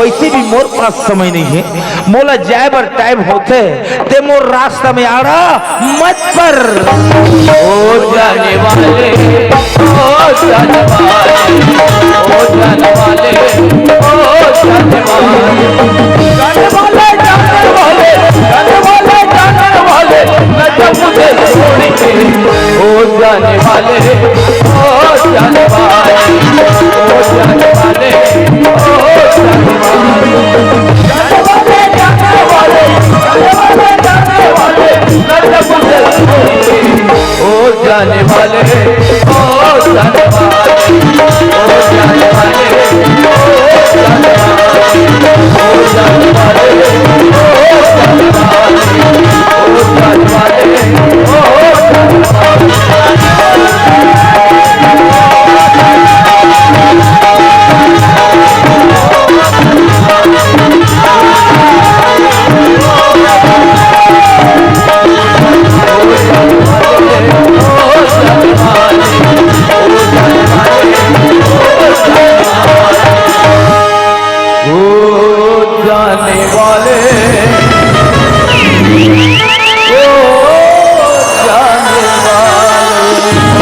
वैसे भी मोर पास समय नहीं है। मोला जाए बर टाइम होते ते मोर रास्ता में आड़ा मत पर। ओ जाने वाले, ओ जाने वाले, ओ जाने वाले,